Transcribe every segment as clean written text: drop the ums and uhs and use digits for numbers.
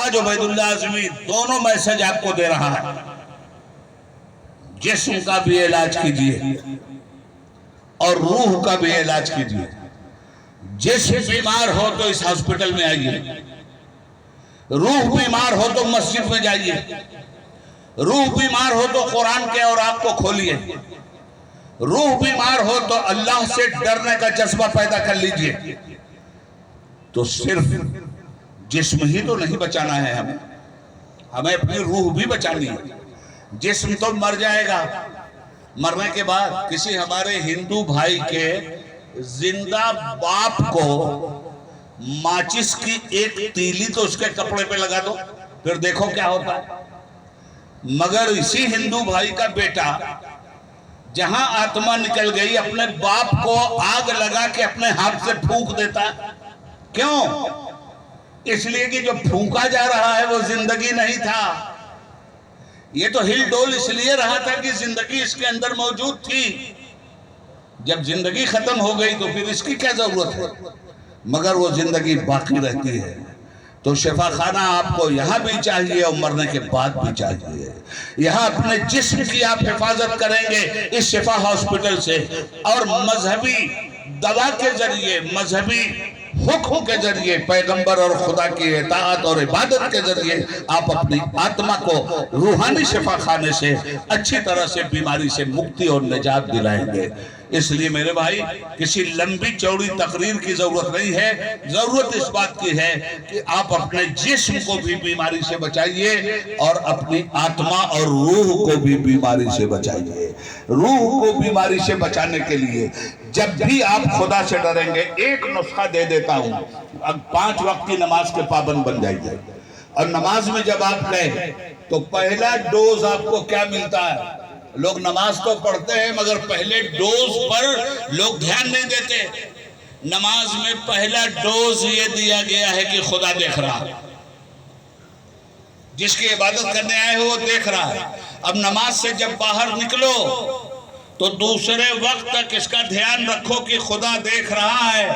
آج عبیداللہ اعظمی دونوں میسج آپ کو دے رہا ہے، جسم کا بھی علاج کیجئے اور روح کا بھی علاج کیجئے۔ جسم بیمار ہو تو اس ہاسپٹل میں آئیے، روح بیمار ہو تو مسجد میں جائیے، روح بیمار ہو تو قرآن کے اور آپ کو کھولیے، روح بیمار ہو تو اللہ سے ڈرنے کا جذبہ پیدا کر لیجئے۔ تو صرف جسم ہی تو نہیں بچانا ہے ہمیں اپنی روح بھی بچانی ہے۔ جسم تو مر جائے گا، مرنے کے بعد کسی ہمارے ہندو بھائی کے زندہ باپ کو ماچس کی ایک تیلی تو اس کے کپڑے پہ لگا دو، پھر دیکھو کیا ہوتا ہے۔ مگر اسی ہندو بھائی کا بیٹا جہاں آتما نکل گئی اپنے باپ کو آگ لگا کے اپنے ہاتھ سے پھونک دیتا ہے۔ کیوں؟ اس لیے کہ جو پھونکا جا رہا ہے وہ زندگی نہیں تھا، یہ تو ہل ڈول اس لیے رہا تھا کہ زندگی اس کے اندر موجود تھی۔ جب زندگی ختم ہو گئی تو پھر اس کی کیا ضرورت ہے؟ مگر وہ زندگی باقی رہتی ہے۔ تو شفا خانہ آپ کو یہاں بھی چاہیے اور مرنے کے بعد بھی چاہیے۔ یہاں اپنے جسم کی آپ حفاظت کریں گے اس شفا ہاسپٹل سے، اور مذہبی دوا کے ذریعے، مذہبی حکم کے ذریعے، پیغمبر اور خدا کی اطاعت اور عبادت کے ذریعے آپ اپنی آتما کو روحانی شفا خانے سے اچھی طرح سے بیماری سے مکتی اور نجات دلائیں گے۔ اس لیے میرے بھائی کسی لمبی چوڑی تقریر کی ضرورت نہیں ہے، ضرورت اس بات کی ہے کہ آپ اپنے جسم کو بھی بیماری سے بچائیے اور اپنی آتما اور روح کو بھی بیماری سے بچائیے۔ روح کو بیماری سے بچانے کے لیے جب بھی آپ خدا سے ڈریں گے، ایک نسخہ دے دیتا ہوں، اب 5 وقت کی نماز کے پابند بن جائیے۔ اور نماز میں جب آپ گئے تو پہلا ڈوز آپ کو کیا ملتا ہے؟ لوگ نماز تو پڑھتے ہیں مگر پہلے ڈوز پر لوگ دھیان نہیں دیتے۔ نماز میں پہلا ڈوز یہ دیا گیا ہے کہ خدا دیکھ رہا ہے، جس کی عبادت کرنے آئے ہو وہ دیکھ رہا ہے۔ اب نماز سے جب باہر نکلو تو دوسرے وقت تک اس کا دھیان رکھو کہ خدا دیکھ رہا ہے۔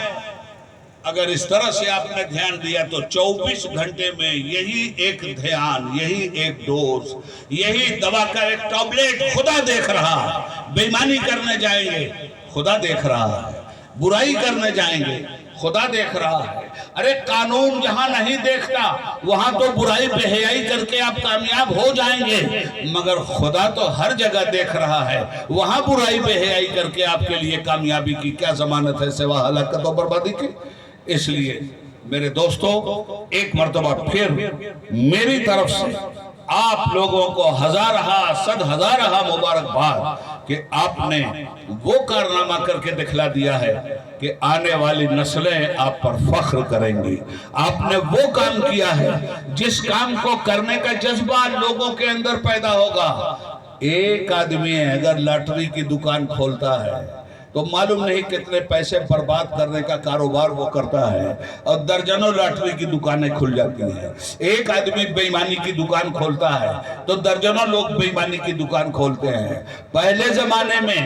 اگر اس طرح سے آپ نے دھیان دیا تو 24 گھنٹے میں یہی ایک دھیان، یہی ایک ڈوز، یہی دوا کا ایک ٹیبلٹ خدا دیکھ رہا ہے۔ بے ایمانی کرنے جائیں گے خدا دیکھ رہا ہے، برائی کرنے جائیں گے خدا دیکھ رہا ہے۔ ارے قانون جہاں نہیں دیکھتا وہاں تو برائی بے حیائی کر کے آپ کامیاب ہو جائیں گے، مگر خدا تو ہر جگہ دیکھ رہا ہے، وہاں برائی بے حیائی کر کے آپ کے لیے کامیابی کی کیا ضمانت ہے سوا ہلاکت و بربادی کی؟ اس لیے میرے دوستو ایک مرتبہ پھر میری طرف سے آپ لوگوں کو ہزارہا صد ہزارہا مبارکباد کہ آپ نے وہ کارنامہ کر کے دکھلا دیا ہے کہ آنے والی نسلیں آپ پر فخر کریں گی۔ آپ نے وہ کام کیا ہے جس کام کو کرنے کا جذبہ لوگوں کے اندر پیدا ہوگا۔ ایک آدمی اگر لاٹری کی دکان کھولتا ہے تو معلوم نہیں کتنے پیسے برباد کرنے کا کاروبار وہ کرتا ہے، اور درجنوں لاٹری کی دکانیں کھل جاتی ہیں۔ ایک آدمی بے ایمانی کی دکان کھولتا ہے تو درجنوں لوگ بے ایمانی کی دکان کھولتے ہیں۔ پہلے زمانے میں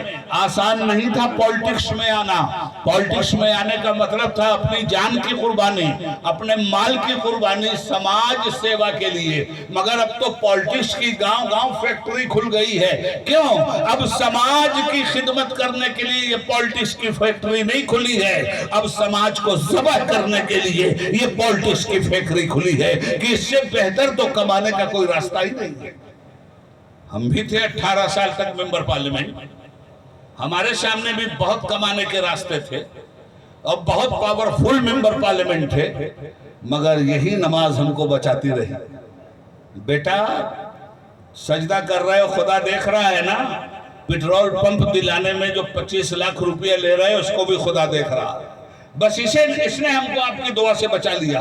آسان نہیں تھا پالیٹکس میں آنا۔ پالیٹکس میں آنے کا مطلب تھا اپنی جان کی قربانی، اپنے مال کی قربانی سماج سیوا کے لیے۔ مگر اب تو پالیٹکس کی گاؤں گاؤں فیکٹری کھل گئی ہے۔ کیوں؟ اب سماج کی خدمت کرنے کے لیے یہ پالیٹکس کی فیکٹری نہیں کھلی ہے، اب سماج کو ذبح کرنے کے لیے یہ پالیٹکس کی فیکٹری کھلی ہے کہ اس سے بہتر تو کمانے کا کوئی راستہ ہی نہیں ہے۔ ہم بھی تھے 18 سال تک ممبر پارلیمنٹ، ہمارے سامنے بھی بہت کمانے کے راستے تھے اور بہت پاورفل ممبر پارلیمنٹ تھے، مگر یہی نماز ہم کو بچاتی رہی۔ بیٹا سجدہ کر رہے ہو خدا دیکھ رہا ہے نا، پیٹرول پمپ دلانے میں جو 25 لاکھ روپیہ لے رہے ہیں اس کو بھی خدا دیکھ رہا ہے۔ بس اس نے ہم کو آپ کی دعا سے بچا لیا۔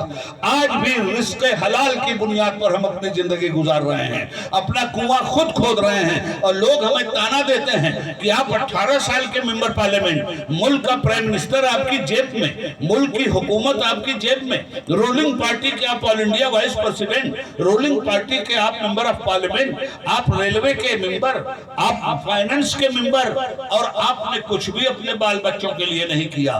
آج بھی رزق حلال کی بنیاد پر ہم اپنی زندگی گزار رہے ہیں، اپنا کنواں خود کھود رہے ہیں، اور لوگ ہمیں تانا دیتے ہیں کہ آپ 18 سال کے ممبر پارلیمنٹ، ملک کا پرائم منسٹر آپ کی جیب میں، ملک کی حکومت آپ کی جیب میں، رولنگ پارٹی کے آپ all India vice president, ruling party کے آپ ممبر آف پارلیمنٹ، آپ ریلوے کے ممبر، آپ فائننس کے ممبر، اور آپ نے کچھ بھی اپنے بال بچوں کے لیے نہیں کیا۔